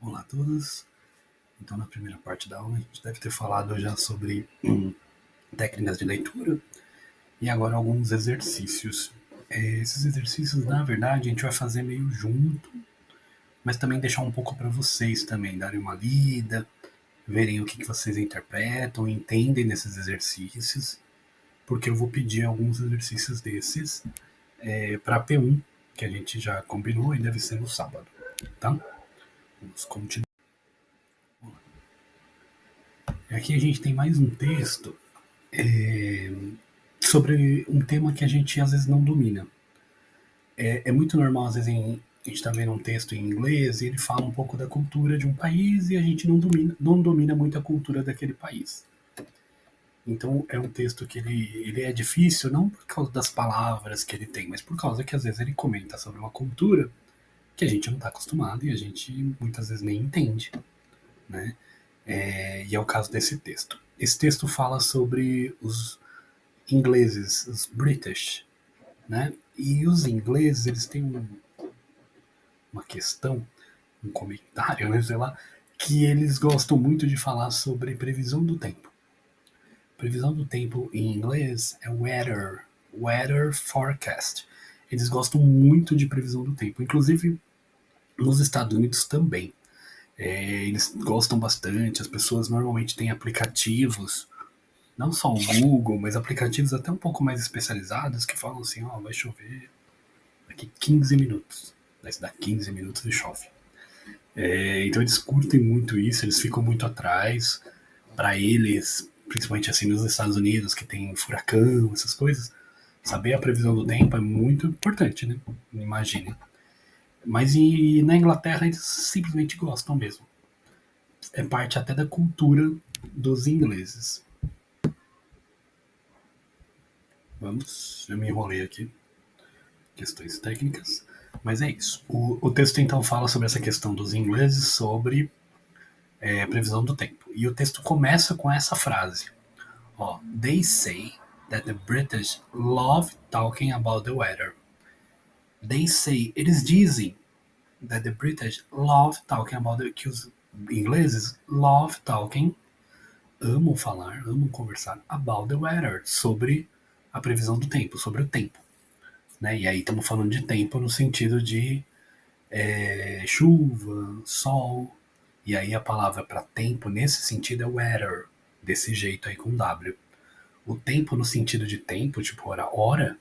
Olá a todos. Então, na primeira parte da aula, a gente deve ter falado já sobre técnicas de leitura e agora alguns exercícios. Esses exercícios, na verdade, a gente vai fazer meio junto, mas também deixar um pouco para vocês também darem uma lida, verem o que vocês interpretam, entendem nesses exercícios, porque eu vou pedir alguns exercícios desses para P1, que a gente já combinou e deve ser no sábado, tá? Vamos continuar. Aqui a gente tem mais um texto sobre um tema que a gente às vezes não domina. É muito normal, às vezes, a gente está vendo um texto em inglês e ele fala um pouco da cultura de um país e a gente não domina muito a cultura daquele país. Então é um texto que ele é difícil não por causa das palavras que ele tem, mas por causa que às vezes ele comenta sobre uma cultura que a gente não está acostumado e a gente muitas vezes nem entende, né? E é o caso desse texto. Esse texto fala sobre os ingleses, os British, né? E os ingleses, eles têm uma questão, um comentário, né, sei lá, que eles gostam muito de falar sobre previsão do tempo. Previsão do tempo em inglês é weather forecast. Eles gostam muito de previsão do tempo, inclusive nos Estados Unidos também. Eles gostam bastante, as pessoas normalmente têm aplicativos, não só o Google, mas aplicativos até um pouco mais especializados que falam assim, ó, vai chover daqui 15 minutos. Daí se dá 15 minutos e chove. Então eles curtem muito isso, eles ficam muito atrás. Para eles, principalmente assim nos Estados Unidos, que tem furacão, essas coisas, saber a previsão do tempo é muito importante, né? Imagine. Mas na Inglaterra eles simplesmente gostam mesmo. É parte até da cultura dos ingleses. Vamos, eu me enrolei aqui. Questões técnicas. Mas é isso. O texto então fala sobre essa questão dos ingleses, sobre previsão do tempo. E o texto começa com essa frase. Ó, they say that the British love talking about the weather. They say, eles dizem that the British love talking about the, que os ingleses love talking, amam falar, amam conversar about the weather, sobre a previsão do tempo, sobre o tempo. Né? E aí estamos falando de tempo no sentido de chuva, sol, e aí a palavra para tempo nesse sentido é weather, desse jeito aí com W. O tempo no sentido de tempo, tipo hora,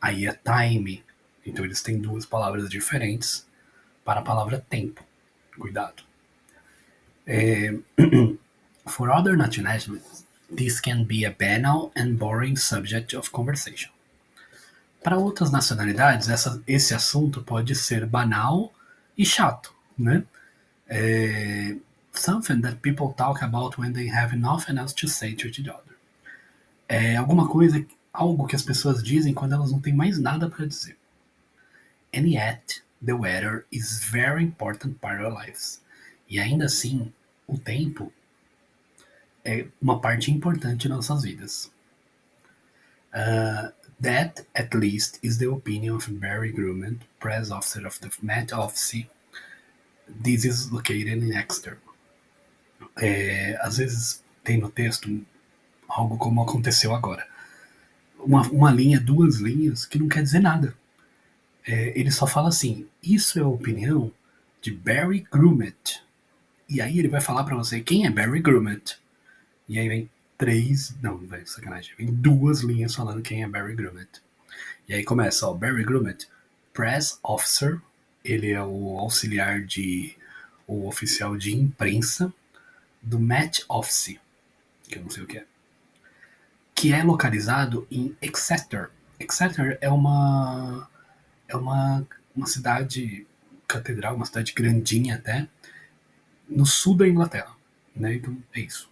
aí é time. Então eles têm duas palavras diferentes para a palavra tempo. Cuidado. For other nationalities, this can be a banal and boring subject of conversation. Para outras nacionalidades, esse assunto pode ser banal e chato, né? Something that people talk about when they have nothing else to say to each other. Alguma coisa, algo que as pessoas dizem quando elas não têm mais nada para dizer. And yet, the weather is very important part of our lives. E ainda assim, o tempo é uma parte importante de nossas vidas. That, at least, is the opinion of Barry Grumman, press officer of the Met Office. This is located in Exeter. Às vezes tem no texto algo como aconteceu agora. Uma linha, duas linhas, que não quer dizer nada. Ele só fala assim, isso é a opinião de Barry Grumman. E aí ele vai falar pra você quem é Barry Grumman. E aí vem sacanagem. Vem duas linhas falando quem é Barry Grumman. E aí começa, ó, Barry Grumman, Press Officer, ele é o auxiliar o oficial de imprensa do Met Office, que eu não sei o que é localizado em Exeter. Exeter é uma cidade catedral, uma cidade grandinha até, no sul da Inglaterra, né? Então é isso.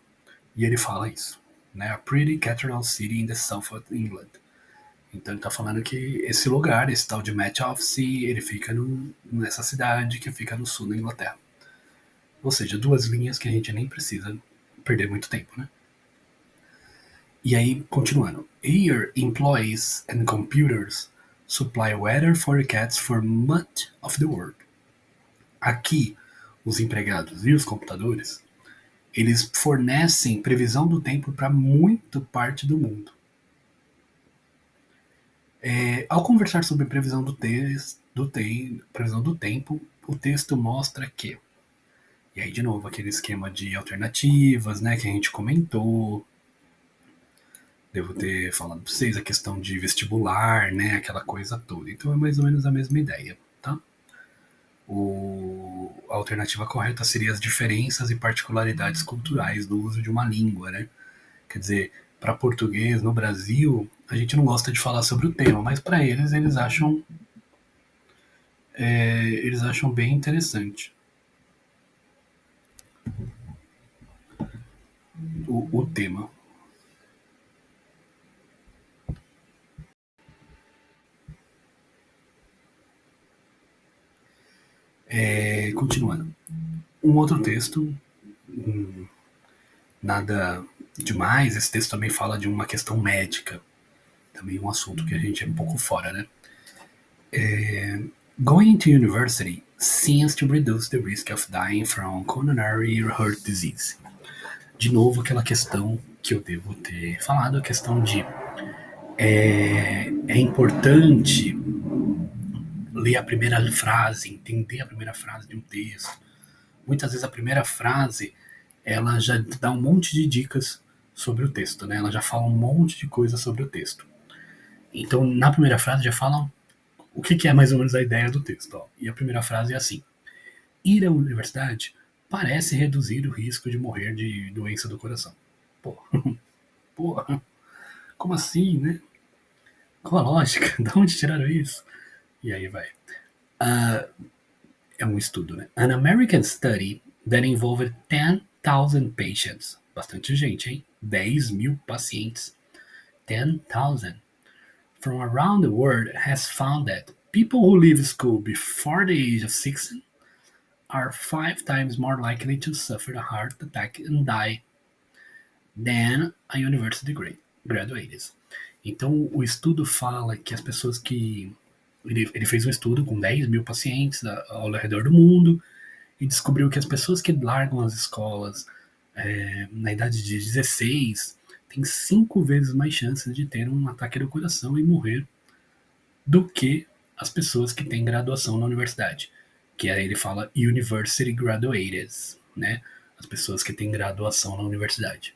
E ele fala isso, né? A pretty cathedral city in the south of England. Então ele tá falando que esse lugar, esse tal de Met Office, ele fica nessa cidade que fica no sul da Inglaterra. Ou seja, duas linhas que a gente nem precisa perder muito tempo, né? E aí, continuando. Here, employees and computers supply weather forecasts for much of the world. Aqui, os empregados e os computadores, eles fornecem previsão do tempo para muita parte do mundo. Ao conversar sobre previsão previsão do tempo, o texto mostra que, e aí de novo aquele esquema de alternativas, né, que a gente comentou, devo ter falado para vocês a questão de vestibular, né, aquela coisa toda. Então é mais ou menos a mesma ideia, tá? A alternativa correta seria as diferenças e particularidades culturais do uso de uma língua, né? Quer dizer, para português no Brasil, a gente não gosta de falar sobre o tema, mas para eles, eles acham bem interessante o tema. Continuando. Um outro texto, nada demais, esse texto também fala de uma questão médica, também um assunto que a gente é um pouco fora, né? Going to university seems to reduce the risk of dying from coronary heart disease. De novo, aquela questão que eu devo ter falado, a questão de é importante ler a primeira frase, entender a primeira frase de um texto. Muitas vezes a primeira frase ela já dá um monte de dicas sobre o texto, né? Ela já fala um monte de coisa sobre o texto. Então, na primeira frase já fala o que é mais ou menos a ideia do texto. Ó. E a primeira frase é assim: ir à universidade parece reduzir o risco de morrer de doença do coração. Pô, porra, como assim, né? Qual a lógica? De onde tiraram isso? E aí vai. É um estudo, né? An American study that involved 10,000 patients. Bastante gente, hein? 10.000 pacientes. 10,000. From around the world has found that people who leave school before the age of 16 are 5 times more likely to suffer a heart attack and die than a university graduates. Então, o estudo fala que as pessoas que. Ele fez um estudo com 10.000 pacientes ao redor do mundo e descobriu que as pessoas que largam as escolas na idade de 16 têm 5 vezes mais chances de ter um ataque do coração e morrer do que as pessoas que têm graduação na universidade. Que aí ele fala university graduates, né? As pessoas que têm graduação na universidade.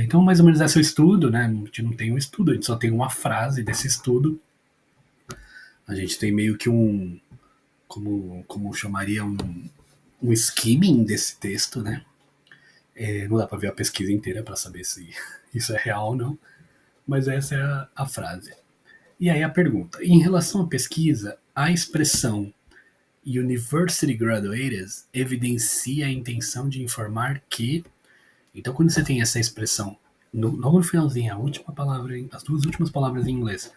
Então, mais ou menos esse é o estudo, né? A gente não tem um estudo, a gente só tem uma frase desse estudo. A gente tem meio que como chamaria, um skimming desse texto, né? Não dá para ver a pesquisa inteira para saber se isso é real ou não, mas essa é a frase. E aí a pergunta: em relação à pesquisa, a expressão University Graduates evidencia a intenção de informar que. Então, quando você tem essa expressão, logo no finalzinho, a última palavra, as duas últimas palavras em inglês,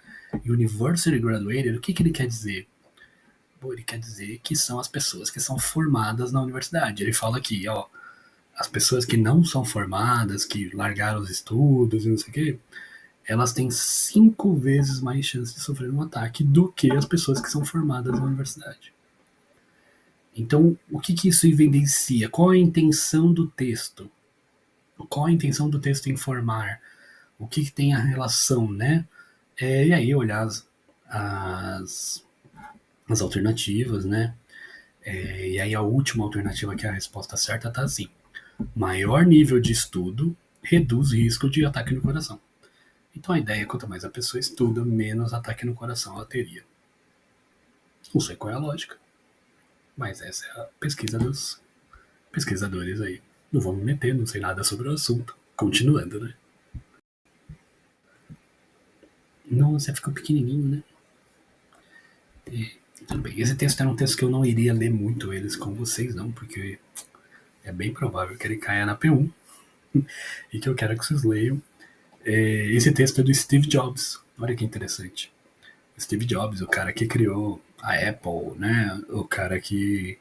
University Graduated, o que ele quer dizer? Bom, ele quer dizer que são as pessoas que são formadas na universidade. Ele fala aqui, ó, as pessoas que não são formadas, que largaram os estudos e não sei o quê, elas têm 5 vezes mais chance de sofrer um ataque do que as pessoas que são formadas na universidade. Então, o que isso evidencia? Qual é a intenção do texto? Qual a intenção do texto informar? O que tem a relação, né? E aí olhar as alternativas, né? E aí a última alternativa, que é a resposta certa, tá assim: maior nível de estudo reduz risco de ataque no coração. Então a ideia é quanto mais a pessoa estuda, menos ataque no coração ela teria. Não sei qual é a lógica, mas essa é a pesquisa dos pesquisadores aí. Não vou me meter, não sei nada sobre o assunto. Continuando, né? Nossa, ficou pequenininho, né? Tudo bem. Esse texto era um texto que eu não iria ler muito eles com vocês, não, porque é bem provável que ele caia na P1 e que eu quero que vocês leiam. Esse texto é do Steve Jobs. Olha que interessante. Steve Jobs, o cara que criou a Apple, né? O cara que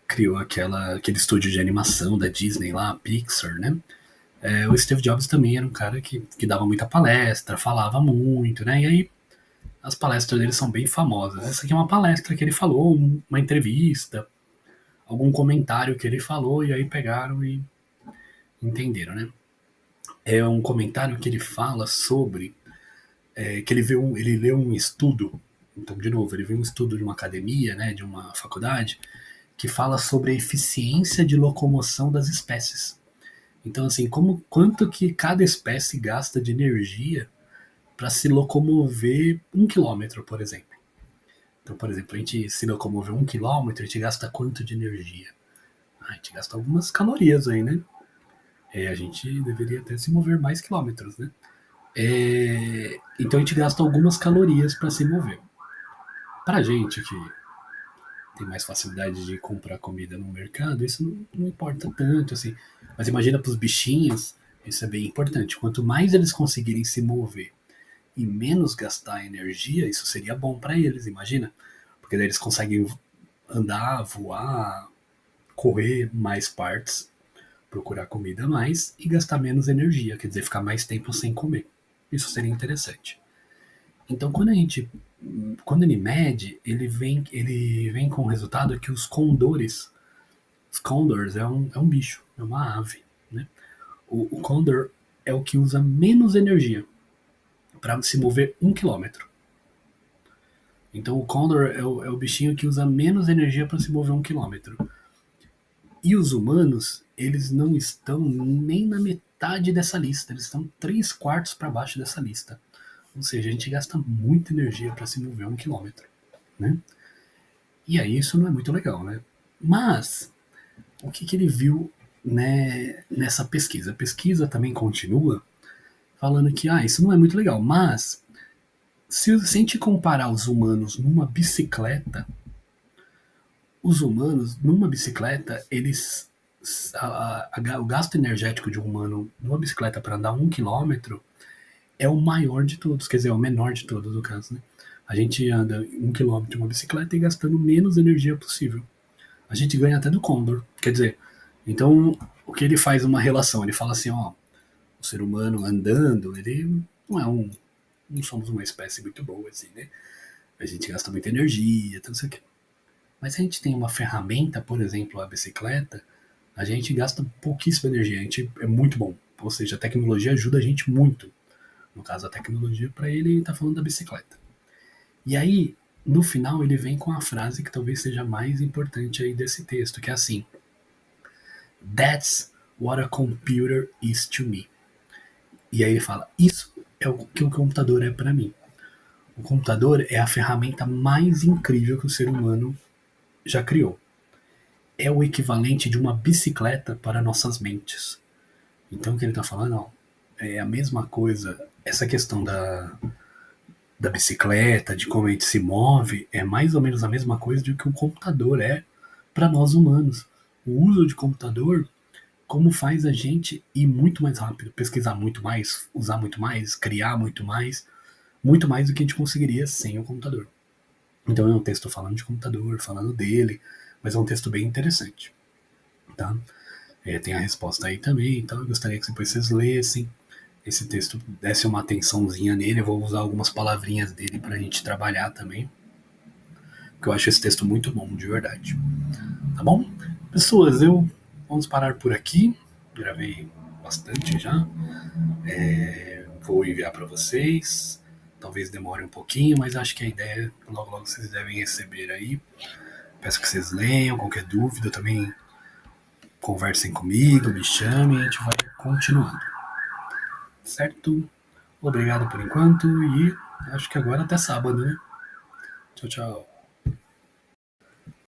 criou aquele estúdio de animação da Disney lá, a Pixar, né? O Steve Jobs também era um cara que dava muita palestra, falava muito, né? E aí as palestras dele são bem famosas. Essa aqui é uma palestra que ele falou, uma entrevista algum comentário que ele falou e aí pegaram e entenderam, né? É um comentário que ele fala sobre que ele leu um estudo. Então, de novo, ele viu um estudo de uma academia, né, de uma faculdade, que fala sobre a eficiência de locomoção das espécies. Então, assim, quanto que cada espécie gasta de energia para se locomover 1 quilômetro, por exemplo. Então, por exemplo, a gente se locomover 1 quilômetro, a gente gasta quanto de energia? A gente gasta algumas calorias aí, né? A gente deveria até se mover mais quilômetros, né? Então a gente gasta algumas calorias para se mover. Pra gente que tem mais facilidade de comprar comida no mercado, isso não importa tanto, assim. Mas imagina para os bichinhos, isso é bem importante. Quanto mais eles conseguirem se mover e menos gastar energia, isso seria bom para eles, imagina. Porque daí eles conseguem andar, voar, correr mais partes, procurar comida a mais e gastar menos energia, quer dizer, ficar mais tempo sem comer. Isso seria interessante. Então, quando ele mede, ele vem com o resultado que os condors é um bicho, é uma ave, né? O condor é o que usa menos energia para se mover 1 quilômetro. Então, o condor é o bichinho que usa menos energia para se mover 1 quilômetro. E os humanos, eles não estão nem na metade dessa lista, eles estão 3/4 para baixo dessa lista. Ou seja, a gente gasta muita energia para se mover 1 quilômetro, né? E aí isso não é muito legal, né? Mas o que ele viu, né, nessa pesquisa? A pesquisa também continua falando que isso não é muito legal, mas se a gente comparar os humanos numa bicicleta, os humanos numa bicicleta, o gasto energético de um humano numa bicicleta para andar 1 quilômetro é o maior de todos, quer dizer, é o menor de todos, no caso, né? A gente anda 1 quilômetro de uma bicicleta e gastando menos energia possível. A gente ganha até do Condor, quer dizer, então o que ele faz uma relação, ele fala assim, ó, o ser humano andando, ele não somos uma espécie muito boa, assim, né? A gente gasta muita energia, tudo isso aqui. Mas a gente tem uma ferramenta, por exemplo, a bicicleta, a gente gasta pouquíssima energia, a gente é muito bom. Ou seja, a tecnologia ajuda a gente muito. No caso, a tecnologia, para ele está falando da bicicleta. E aí, no final, ele vem com a frase que talvez seja mais importante aí desse texto, que é assim: That's what a computer is to me. E aí ele fala: Isso é o que o computador é para mim. O computador é a ferramenta mais incrível que o ser humano já criou. É o equivalente de uma bicicleta para nossas mentes. Então, o que ele está falando, ó, é a mesma coisa. Essa questão da bicicleta, de como a gente se move, é mais ou menos a mesma coisa do que um computador é para nós humanos. O uso de computador, como faz a gente ir muito mais rápido, pesquisar muito mais, usar muito mais, criar muito mais do que a gente conseguiria sem o computador. Então é um texto falando de computador, falando dele, mas é um texto bem interessante. Tá? Tem a resposta aí também, então eu gostaria que depois vocês lessem esse texto, desse uma atençãozinha nele. Eu vou usar algumas palavrinhas dele pra gente trabalhar também, porque eu acho esse texto muito bom, de verdade. Tá bom? Pessoas, vamos parar por aqui. Gravei bastante já. Vou enviar para vocês. Talvez demore um pouquinho, mas acho que a ideia logo logo vocês devem receber aí. Peço que vocês leiam, qualquer dúvida também conversem comigo, me chamem, a gente vai continuando. Certo? Obrigado por enquanto e acho que agora até sábado, né? Tchau, tchau.